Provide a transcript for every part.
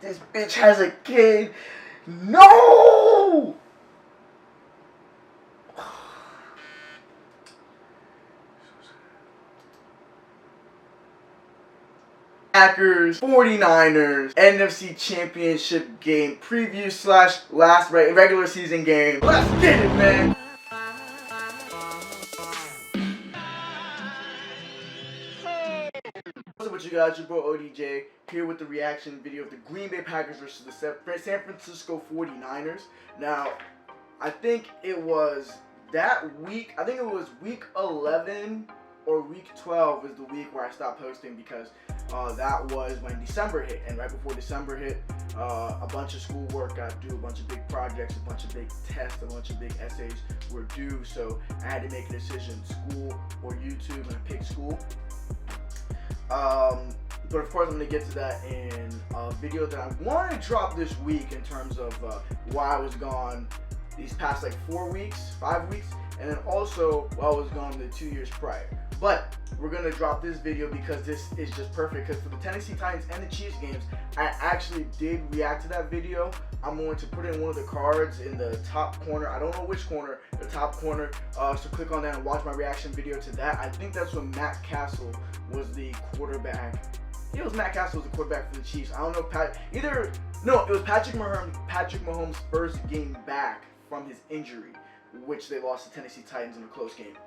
this bitch has a kid. No! Packers, 49ers, NFC Championship game preview slash last regular season game. Let's get it, man. What's up with you guys? Your boy ODJ here with the reaction video of the Green Bay Packers versus the San Francisco 49ers. Now, I think it was that week. I think it was week 11 or week 12 is the week where I stopped posting because that was when December hit, and right before December hit, a bunch of schoolwork got due, a bunch of big projects, a bunch of big tests, a bunch of big essays were due, so I had to make a decision, school or YouTube, and I picked school. But of course I'm going to get to that in a video that I want to drop this week in terms of why I was gone these past like 5 weeks, and then also while I was gone the 2 years prior. But we're going to drop this video because this is just perfect, because for the Tennessee Titans and the Chiefs games, I actually did react to that video. I'm going to put in one of the cards in the top corner. I don't know which corner, the top corner. So click on that and watch my reaction video to that. I think that's when Matt Castle was the quarterback. It was Matt Castle was the quarterback for the Chiefs. I don't know it was Patrick Mahomes' first game back from his injury, which they lost to Tennessee Titans in a close game.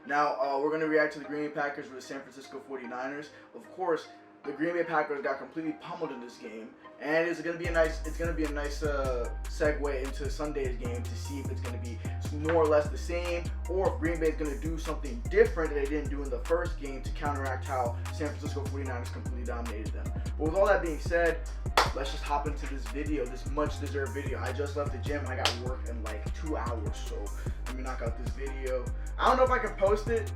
Now, we're going to react to the Green Bay Packers versus the San Francisco 49ers. Of course, the Green Bay Packers got completely pummeled in this game, and it's going to be a nice segue into Sunday's game to see if it's going to be more or less the same, or if Green Bay is going to do something different that they didn't do in the first game to counteract how San Francisco 49ers completely dominated them. But with all that being said, let's just hop into this video, this much-deserved video. I just left the gym and I got work in like 2 hours, so let me knock out this video. I don't know if I can post it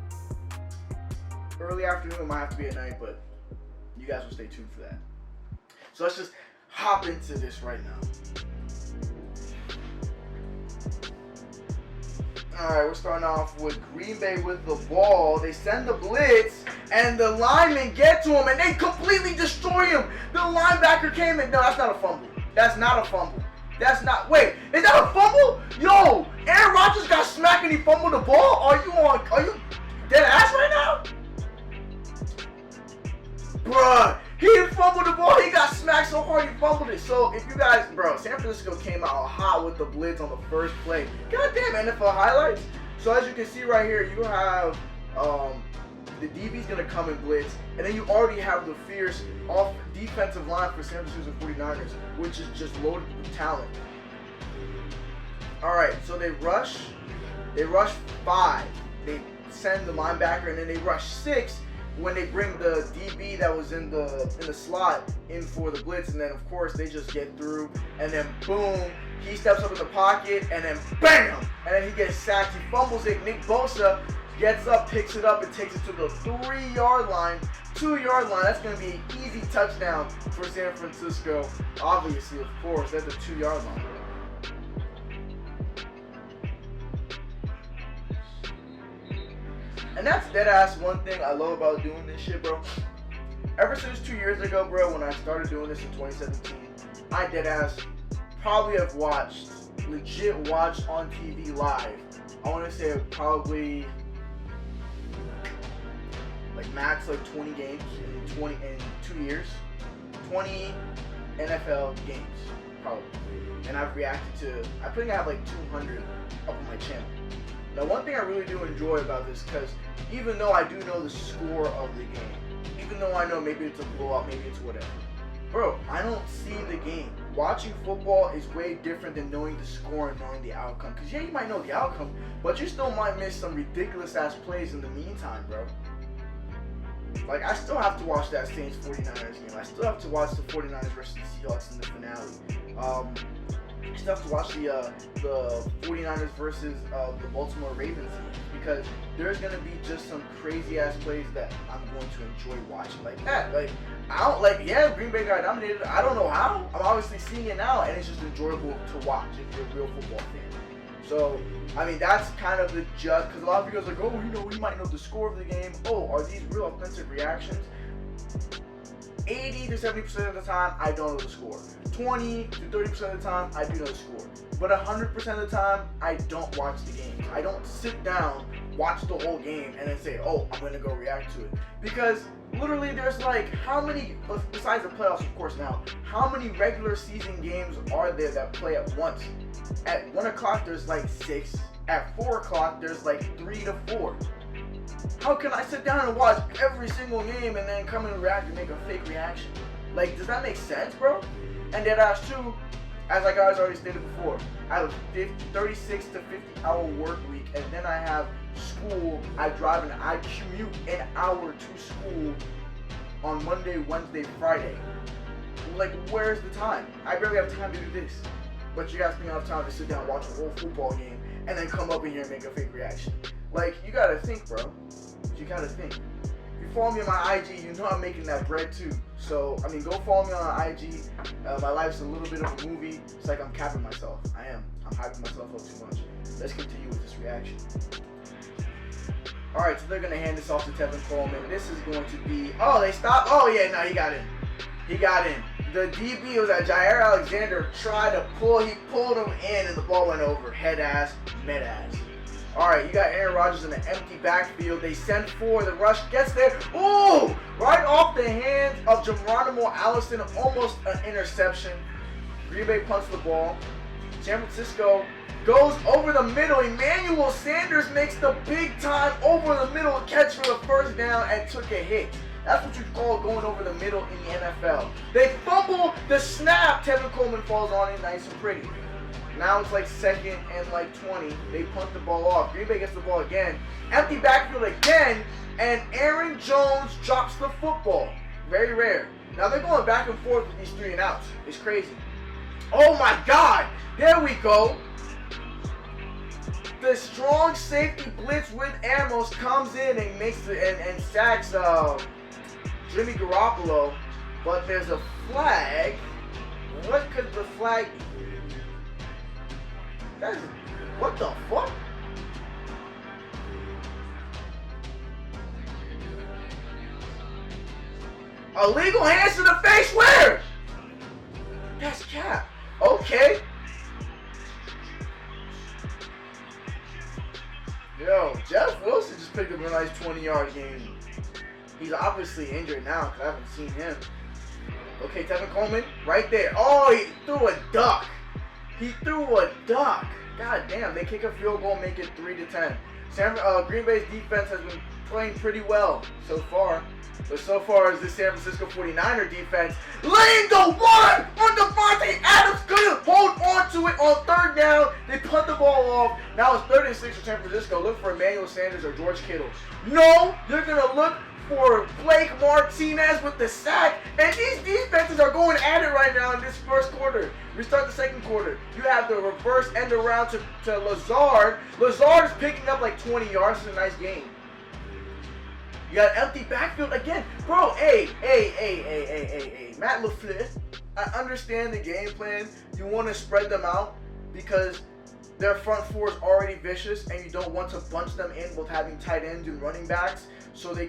early afternoon. It might have to be at night, but you guys will stay tuned for that. So let's just hop into this right now. Alright, we're starting off with Green Bay with the ball. They send the blitz, and the linemen get to him, and they completely destroy him. The linebacker came in. No, that's not a fumble. That's not a fumble. That's not. Wait, is that a fumble? Yo, Aaron Rodgers got smacked and he fumbled the ball? Are you dead ass right now? Bruh, he didn't fumble the ball. He got smacked so hard he fumbled it. So if you guys, bro, San Francisco came out hot with the blitz on the first play. Goddamn NFL highlights. So as you can see right here, you have the DB's gonna come and blitz, and then you already have the fierce off defensive line for San Francisco 49ers, which is just loaded with talent. Alright, so they rush 5. They send the linebacker, and then they rush 6 when they bring the DB that was in the slot in for the blitz, and then of course they just get through, and then boom, he steps up in the pocket, and then bam, and then he gets sacked, he fumbles it. Nick Bosa gets up, picks it up, and takes it to the 3-yard line, 2-yard line. That's going to be an easy touchdown for San Francisco. Obviously, of course, that's a 2-yard line. And that's deadass one thing I love about doing this shit, bro. Ever since 2 years ago, bro, when I started doing this in 2017, I deadass probably have legit watched on TV live. I want to say probably like max like 20 games in 2 years. 20 NFL games, probably. And I've reacted to, I think I have like 200 up on my channel. Now, one thing I really do enjoy about this, because even though I do know the score of the game, even though I know maybe it's a blowout, maybe it's whatever, bro, I don't see the game. Watching football is way different than knowing the score and knowing the outcome. Because yeah, you might know the outcome, but you still might miss some ridiculous ass plays in the meantime, bro. Like, I still have to watch that Saints 49ers game. I still have to watch the 49ers versus the Seahawks in the finale. I still have to watch the 49ers versus the Baltimore Ravens game, because there's going to be just some crazy ass plays that I'm going to enjoy watching like that. Like, I don't like, yeah, Green Bay got dominated. I don't know how. I'm obviously seeing it now, and it's just enjoyable to watch if you're a real football fan. So, I mean, that's kind of the just, because a lot of people are like, oh, you know, we might know the score of the game. Oh, are these real offensive reactions? 80 to 70% of the time, I don't know the score. 20 to 30% of the time, I do know the score. But 100% of the time, I don't watch the games. I don't sit down, watch the whole game, and then say, oh, I'm going to go react to it. Because literally there's like, how many, besides the playoffs of course now, how many regular season games are there that play at once? At 1 o'clock, there's like 6. At 4 o'clock, there's like 3 to 4. How can I sit down and watch every single game and then come and react and make a fake reaction? Like, does that make sense, bro? And then as too, as I guys already stated before, I have a 36 to 50 hour work week, and then I have school. I commute an hour to school on Monday, Wednesday, Friday. Like, where's the time? I barely have time to do this. But you guys think I have time to sit down and watch a whole football game and then come up in here and make a fake reaction. Like, you gotta think, bro. You gotta think. If you follow me on my IG, you know I'm making that bread too. So, I mean, go follow me on IG. My life's a little bit of a movie. It's like I'm capping myself. I am. I'm hyping myself up too much. Let's continue with this reaction. Alright, so they're going to hand this off to Tevin Coleman. This is going to be... Oh, they stopped? Oh, yeah, no, he got in. He got in. The DB was at Jair Alexander, tried to pull. He pulled him in, and the ball went over. Head ass, mid ass. Alright, you got Aaron Rodgers in an empty backfield. They send for the rush. Gets there. Ooh! Right off the hands of Geronimo Allison. Almost an interception. Green Bay punts the ball. San Francisco goes over the middle. Emmanuel Sanders makes the big time over the middle catch for the first down and took a hit. That's what you call going over the middle in the NFL. They fumble the snap. Tevin Coleman falls on it nice and pretty. Now it's like 2nd and like 20. They punt the ball off. Green Bay gets the ball again. Empty backfield again. And Aaron Jones drops the football. Very rare. Now they're going back and forth with these 3 and outs. It's crazy. Oh my God. There we go. The strong safety blitz with Amos comes in and makes and sacks Jimmy Garoppolo. But there's a flag. What could the flag be? What the fuck? Illegal hands to the face, where? That's cap. Okay. Yo, Jeff Wilson just picked up a nice 20-yard game. He's obviously injured now because I haven't seen him. Okay, Tevin Coleman, right there. Oh, he threw a duck. He threw a duck. God damn, they kick a field goal, make it 3-10. Green Bay's defense has been playing pretty well so far. But so far as the San Francisco 49er defense, laying the one on Devontae Adams, couldn't hold on to it on 3rd down. They punt the ball off. Now it's 3rd and 6 for San Francisco. Look for Emmanuel Sanders or George Kittle. No, you're going to look for Blake Martinez with the sack. And these defenses are going at it right now in this first quarter. We start the second quarter. You have the reverse end around to Lazard. Lazard is picking up like 20 yards. It's a nice game. You got empty backfield again. Bro, hey. Matt LaFleur, I understand the game plan. You want to spread them out because their front four is already vicious and you don't want to bunch them in with having tight ends and running backs so they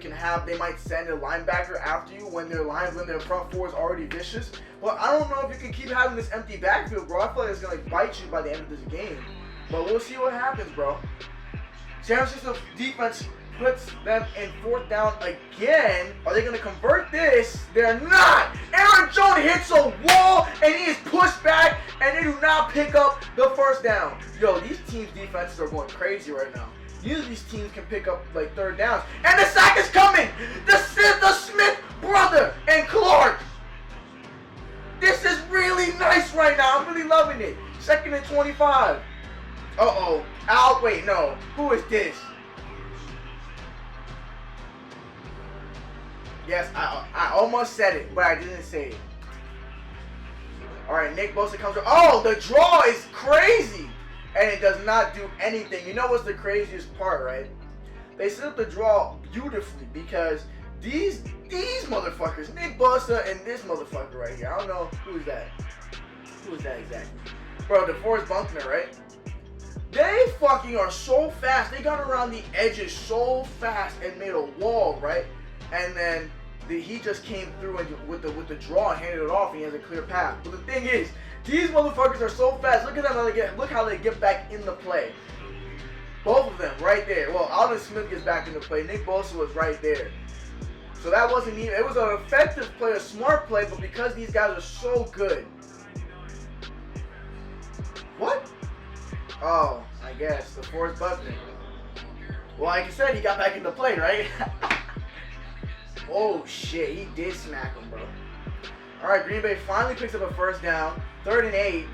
might send a linebacker after you when their front four is already vicious. Well, I don't know if you can keep having this empty backfield, bro. I feel like it's going to bite you by the end of this game. But we'll see what happens, bro. San Francisco defense puts them in 4th down again. Are they going to convert this? They're not. Aaron Jones hits a wall and he is pushed back and they do not pick up the first down. Yo, these teams' defenses are going crazy right now. Usually these teams can pick up like 3rd downs. And the sack is coming. The Smith brother and Clark. This is really nice right now. I'm really loving it. 2nd and 25. Uh-oh. Wait, no. Who is this? Yes, I almost said it, but I didn't say it. Alright, Nick Bosa comes. Oh, the draw is crazy! And it does not do anything. You know what's the craziest part, right? They set up the draw beautifully because these motherfuckers, Nick Bosa and this motherfucker right here. I don't know who's that. Who is that exactly? Bro, DeForest Buckner, right? They fucking are so fast. They got around the edges so fast and made a wall, right? And then he just came through and with the draw and handed it off, and he has a clear path. But the thing is, these motherfuckers are so fast. Look at them. Look how they get back in the play. Both of them right there. Well, Alden Smith gets back into play. Nick Bosa was right there. So that wasn't even. It was an effective play, a smart play, but because these guys are so good. What? Oh, I guess DeForest Buckner. Well, like I said, he got back into play, right? Oh shit, he did smack him, bro. All right, Green Bay finally picks up a first down, 3rd and 8.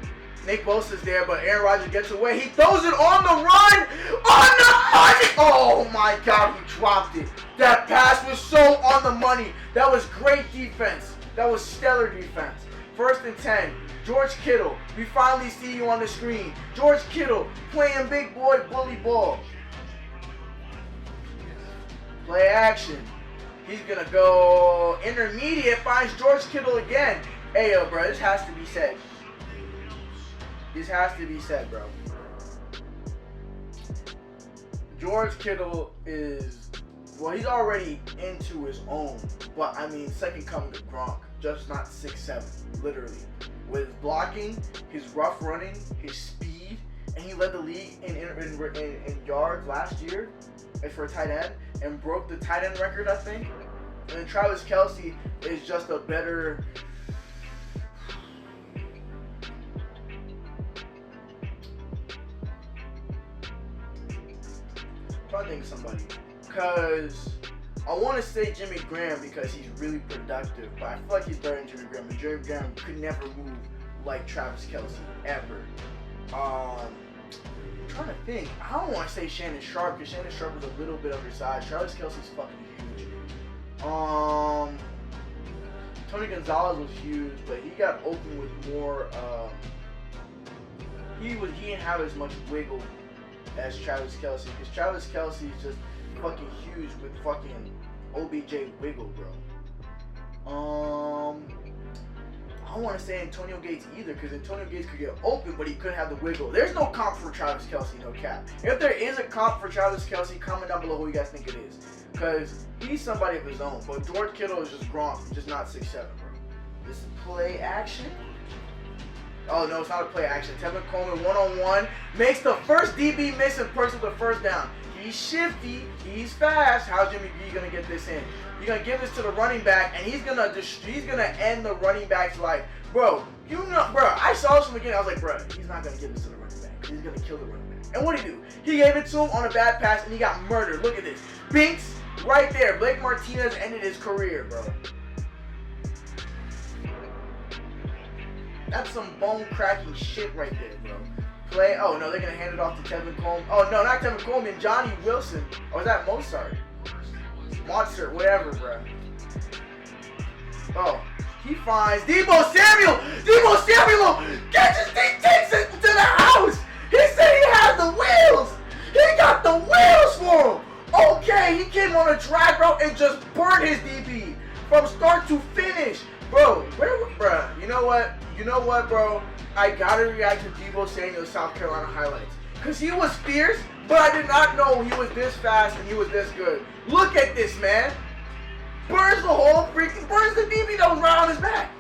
Nick Bosa's there, but Aaron Rodgers gets away. He throws it on the run! On the money! Oh my God, he dropped it. That pass was so on the money. That was great defense. That was stellar defense. 1st and 10. George Kittle, we finally see you on the screen. George Kittle playing big boy bully ball. Play action. He's going to go intermediate, finds George Kittle again. Hey, yo, bro, this has to be said. This has to be said, bro. George Kittle is, well, he's already into his own. But, I mean, second coming to Gronk. Just not 6'7", literally. With his blocking, his rough running, his speed, and he led the league in yards last year for a tight end and broke the tight end record, I think. And then Travis Kelce is just a better... I'm trying to think of somebody. Because I want to say Jimmy Graham because he's really productive, but I feel like he's better than Jimmy Graham. And Jimmy Graham could never move like Travis Kelce, ever. I'm trying to think. I don't want to say Shannon Sharp because Shannon Sharp is a little bit undersized. Travis Kelce's fucking huge. Tony Gonzalez was huge, but he got open with more. He didn't have as much wiggle as Travis Kelce because Travis Kelce is just fucking huge with fucking OBJ wiggle, bro. I don't want to say Antonio Gates either because Antonio Gates could get open, but he couldn't have the wiggle. There's no comp for Travis Kelce, no cap. If there is a comp for Travis Kelce, comment down below who you guys think it is because he's somebody of his own. But George Kittle is just Gronk, just not 6'7", bro. This is play action. Oh, no, it's not a play action. Tevin Coleman one-on-one makes the first DB miss and pursues the first down. He's shifty. He's fast. How's Jimmy G gonna get this in? You're gonna give this to the running back, and he's gonna end the running back's life, bro. You know, bro. I saw this from the beginning. I was like, bro, he's not gonna give this to the running back. He's gonna kill the running back. And what did he do? He gave it to him on a bad pass, and he got murdered. Look at this. Binks right there. Blake Martinez ended his career, bro. That's some bone-cracking shit right there, bro. Play. Oh, no, they're going to hand it off to Tevin Coleman. Oh, no, not Tevin Coleman. Johnny Wilson. Or is that Mozart? Monster, whatever, bro. Oh, he finds Deebo Samuel. Deebo Samuel takes it to the house. He said he has the wheels. He got the wheels for him. Okay, he came on a drag route and just burned his DB from start to finish. Bro, bro, you know what, bro? I gotta react to Deebo Samuel's South Carolina highlights. Because he was fierce, but I did not know he was this fast and he was this good. Look at this, man. Burns the DB that was right on his back.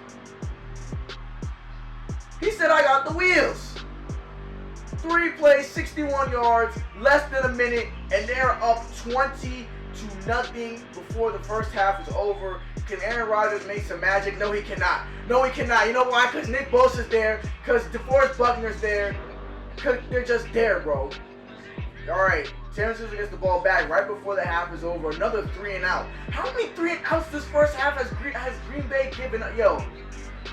He said, I got the wheels. 3 plays, 61 yards, less than a minute, and they're up 20-0 before the first half is over. Can Aaron Rodgers make some magic? No, he cannot. No, he cannot. You know why? Because Nick Bosa's there. Because DeForest Buckner's there. Because they're just there, bro. All right. San Francisco gets the ball back right before the half is over. Another 3 and out. How many 3 and outs this first half has Green Bay given up? Yo,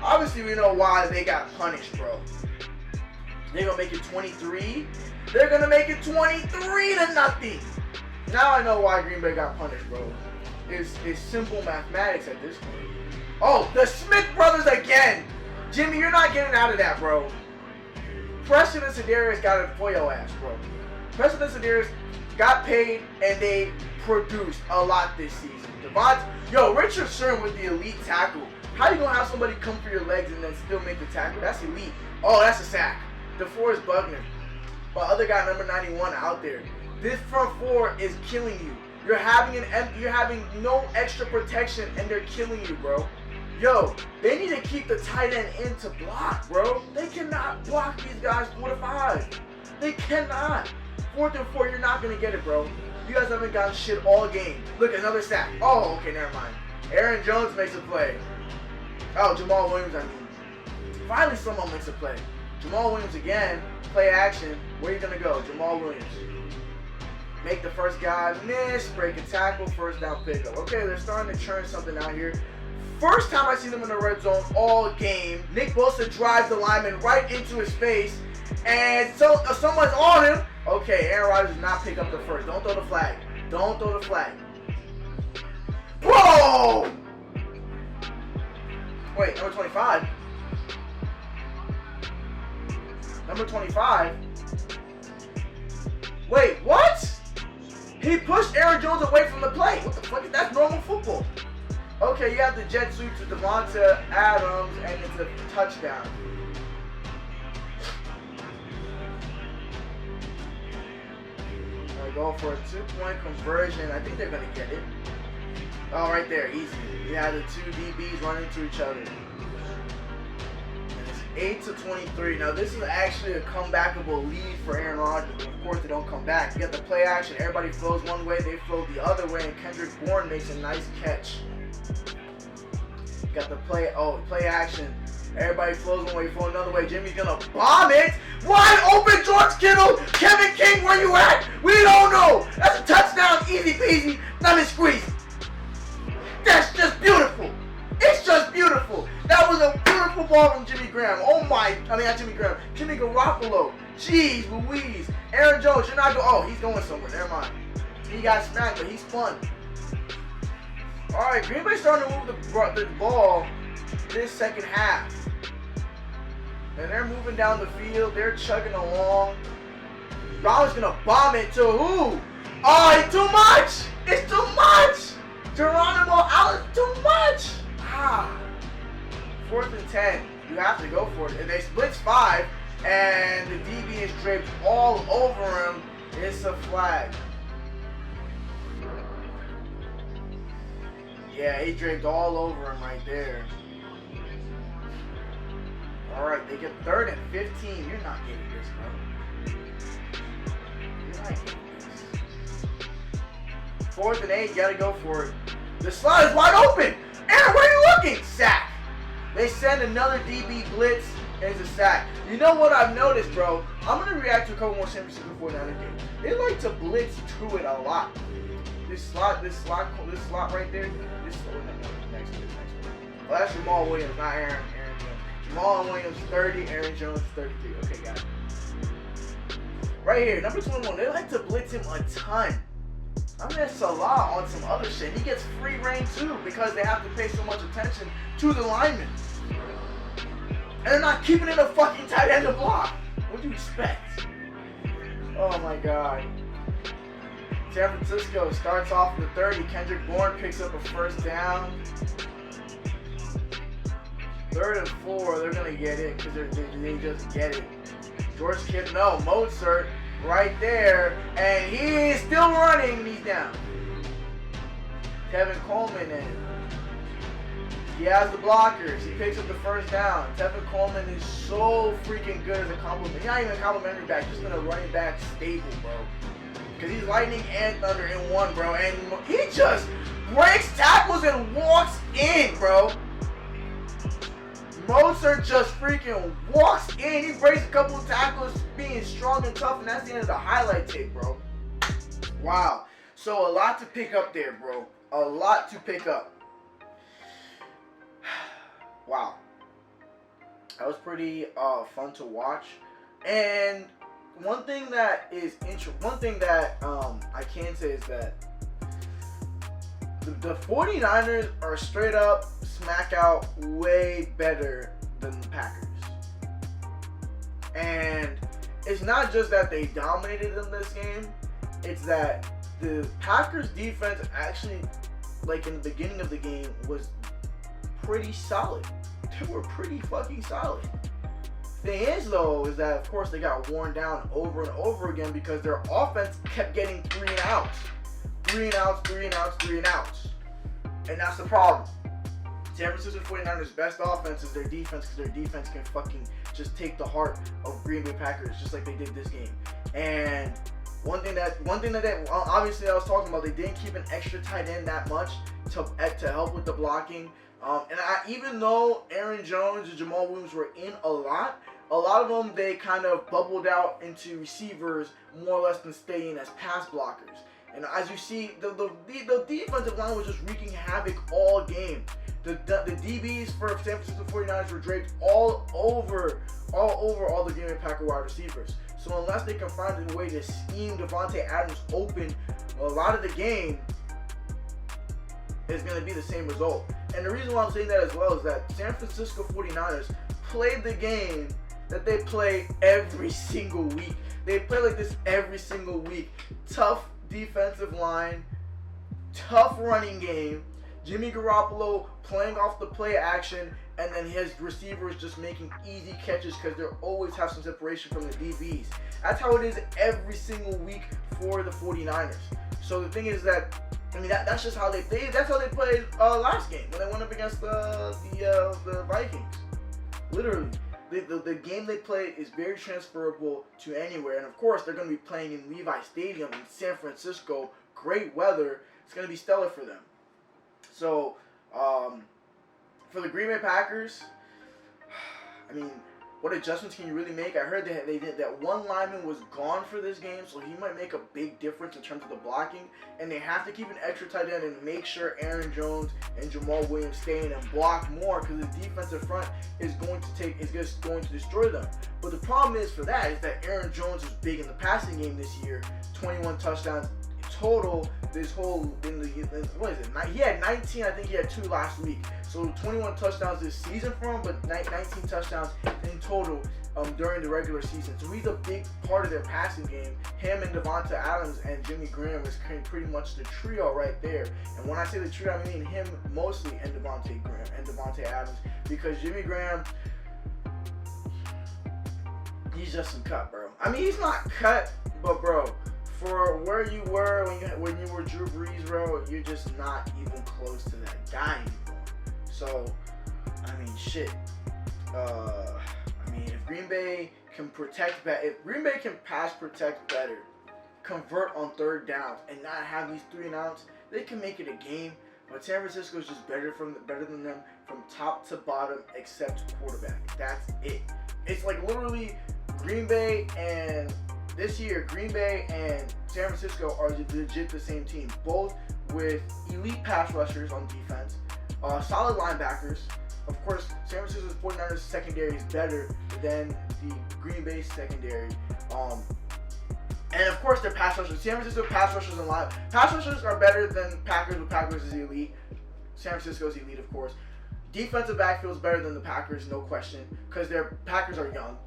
obviously we know why they got punished, bro. They're going to make it 23. They're going to make it 23-0. Now I know why Green Bay got punished, bro. It's simple mathematics at this point. Oh, the Smith brothers again. Jimmy, you're not getting out of that, bro. Preston and Sedarius got it for your ass, bro. Preston and Sedarius got paid and they produced a lot this season. Richard Sherman with the elite tackle. How you gonna have somebody come for your legs and then still make the tackle? That's elite. Oh, that's a sack. DeForest Buckner. But other guy, number 91, out there. This front four is killing you. You're having no extra protection, and they're killing you, bro. Yo, they need to keep the tight end in to block, bro. They cannot block these guys 4 to 5. They cannot. 4th and 4, you're not gonna get it, bro. You guys haven't gotten shit all game. Look, another sack. Oh, okay, never mind. Aaron Jones makes a play. Oh, Jamal Williams, I mean. Finally, someone makes a play. Jamal Williams again. Play action. Where are you gonna go? Jamal Williams. Make the first guy miss. Break a tackle. First down pickup. Okay, they're starting to churn something out here. First time I see them in the red zone all game. Nick Bosa drives the lineman right into his face. And so someone's on him. Okay, Aaron Rodgers does not pick up the first. Don't throw the flag. Don't throw the flag. Bro! Wait, number 25. Number 25. Wait, what? He pushed Aaron Jones away from the play. What the fuck is that? Normal football. Okay, you have the jet sweep to Devonta Adams, and it's a touchdown. Go for a 2-point conversion. I think they're going to get it. Oh, right there. Easy. Yeah, the two DBs run into each other. And it's 8-23. Now, this is actually a comebackable lead for Aaron Rodgers. Of course, they don't come back. You got the play action. Everybody flows one way. They flow the other way. And Kendrick Bourne makes a nice catch. Got the play action. Everybody flows one way, flow another way. Jimmy's gonna bomb it. Wide open, George Kittle. Kevin King, where you at? We don't know. That's a touchdown, easy peasy, lemon squeeze. That's just beautiful. It's just beautiful. That was a beautiful ball from Jimmy Graham. Not Jimmy Graham. Jimmy Garoppolo. Jeez Louise. Aaron Jones, you're not going. Oh, he's going somewhere. Never mind. He got smacked, but he's fun. All right, Green Bay's starting to move the ball this second half. And they're moving down the field. They're chugging along. Brown's going to bomb it to who? Oh, it's too much. It's too much. Geronimo Allen, too much. 4th and 10. You have to go for it. And they split 5, and the DB is draped all over him. It's a flag. Yeah, he draped all over him right there. Alright, they get 3rd and 15. You're not getting this, bro. You're not getting this. 4th and 8, you gotta go for it. The slot is wide open! Aaron, where are you looking? Sack. They send another DB blitz, and it's a sack. You know what I've noticed, bro? I'm gonna react to a couple more championships before the other game. They like to blitz to it a lot. This slot right there. Next one. Oh, that's Jamal Williams, not Aaron Jones. Jamal Williams 30, Aaron Jones 33. Okay, got it. Right here, number 21. They like to blitz him a ton. I mean, Salah on some other shit. He gets free reign too because they have to pay so much attention to the linemen. And they're not keeping it a fucking tight end to block. What do you expect? Oh my god. San Francisco starts off with the 30. Kendrick Bourne picks up a first down. 3rd and 4, they're going to get it because they just get it. George Kittle, no, Mozart right there. And he is still running, and he's down. Tevin Coleman in. He has the blockers. He picks up the first down. Tevin Coleman is so freaking good as a compliment. He's not even a complimentary back, just a running back staple, bro. Because he's lightning and thunder in one, bro. And he just breaks tackles and walks in, bro. Mozart just freaking walks in. He breaks a couple of tackles, being strong and tough, and that's the end of the highlight tape, bro. Wow. So a lot to pick up there, bro. A lot to pick up. Wow. That was pretty fun to watch. And one thing that I can say is that the 49ers are straight up smack out way better than the Packers. And it's not just that they dominated in this game, it's that the Packers defense actually, like in the beginning of the game, was pretty solid. They were pretty fucking solid. Thing is though, is that of course they got worn down over and over again because their offense kept getting 3 and outs. 3 and outs, 3 and outs, 3 and outs. And that's the problem. San Francisco 49ers' best offense is their defense, because their defense can fucking just take the heart of Green Bay Packers, just like they did this game. And one thing that obviously I was talking about, they didn't keep an extra tight end that much to help with the blocking. Even though Aaron Jones and Jamal Williams were in a lot of them, they kind of bubbled out into receivers more or less than staying as pass blockers. And as you see, the defensive line was just wreaking havoc all game. The DBs for San Francisco 49ers were draped all over all the Green Bay Packer wide receivers. So unless they can find a way to scheme Devontae Adams open a lot of the game, it's going to be the same result. And the reason why I'm saying that as well is that San Francisco 49ers played the game that they play every single week. They play like this every single week. Tough defensive line, tough running game, Jimmy Garoppolo playing off the play action, and then his receivers just making easy catches because they always have some separation from the DBs. That's how it is every single week for the 49ers. So the thing is that, I mean, that's just how that's how they played last game when they went up against the Vikings. Literally, the game they play is very transferable to anywhere. And of course, they're going to be playing in Levi Stadium in San Francisco. Great weather. It's going to be stellar for them. So, for the Green Bay Packers, I mean, what adjustments can you really make? I heard they did that one lineman was gone for this game, so he might make a big difference in terms of the blocking. And they have to keep an extra tight end and make sure Aaron Jones and Jamal Williams stay in and block more, because the defensive front is just going to destroy them. But the problem is for that is that Aaron Jones was big in the passing game this year, 21 touchdowns total this whole what is it? He had 19. I think he had 2 last week. So 21 touchdowns this season for him, but 19 touchdowns in total during the regular season. So he's a big part of their passing game. Him and Devontae Adams and Jimmy Graham is pretty much the trio right there. And when I say the trio, I mean him mostly and Devontae Graham and Devontae Adams, because Jimmy Graham, he's just cut, bro. I mean, he's not cut, but bro, for where you were when you were Drew Brees, bro, you're just not even close to that guy anymore. So, I mean, shit. I mean, if Green Bay can if Green Bay can pass protect better, convert on third downs, and not have these 3 and outs, they can make it a game. But San Francisco is just better than them from top to bottom, except quarterback. That's it. It's like literally Green Bay and. This year, Green Bay and San Francisco are legit the same team, both with elite pass rushers on defense, solid linebackers. Of course, San Francisco's 49ers secondary is better than the Green Bay secondary. And of course, their pass rushers. San Francisco pass rushers and pass rushers are better than Packers, but Packers is elite. San Francisco is elite, of course. Defensive backfield is better than the Packers, no question, because their Packers are young.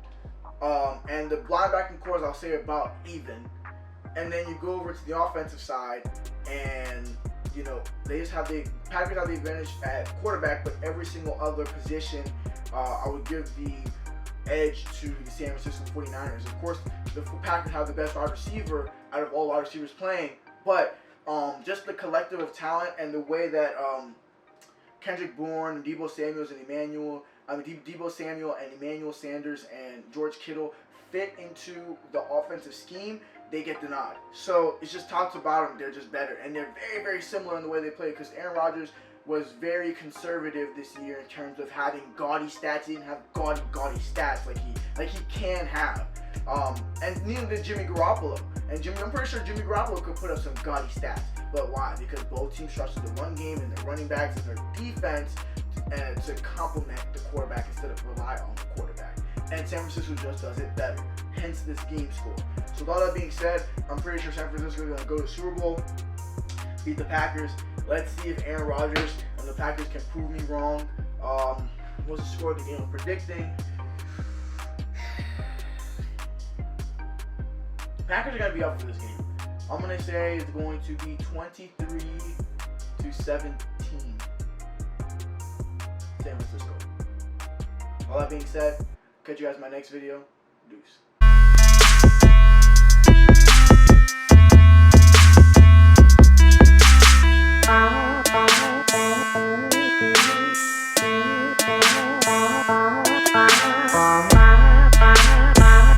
And the linebacking core, I'll say, about even. And then you go over to the offensive side, and you know they just have Packers have the advantage at quarterback, but every single other position, I would give the edge to the San Francisco 49ers. Of course, the Packers have the best wide receiver out of all wide receivers playing, but just the collective of talent and the way that Kendrick Bourne, Deebo Samuel and Emmanuel Sanders and George Kittle fit into the offensive scheme, they get the nod. So it's just top to bottom, they're just better. And they're very, very similar in the way they play, because Aaron Rodgers was very conservative this year in terms of having gaudy stats. He didn't have gaudy stats like he can have. And neither did Jimmy Garoppolo. And I'm pretty sure Jimmy Garoppolo could put up some gaudy stats. But why? Because both teams trusted the run game and their running backs and their defense and to complement the quarterback instead of rely on the quarterback. And San Francisco just does it better. Hence this game score. So with all that being said, I'm pretty sure San Francisco is going to go to the Super Bowl, beat the Packers. Let's see if Aaron Rodgers and the Packers can prove me wrong. What's the score of the game I'm predicting? The Packers are going to be up for this game. I'm going to say it's going to be 23-17. San Francisco. All that being said, catch you guys in my next video. Deuce.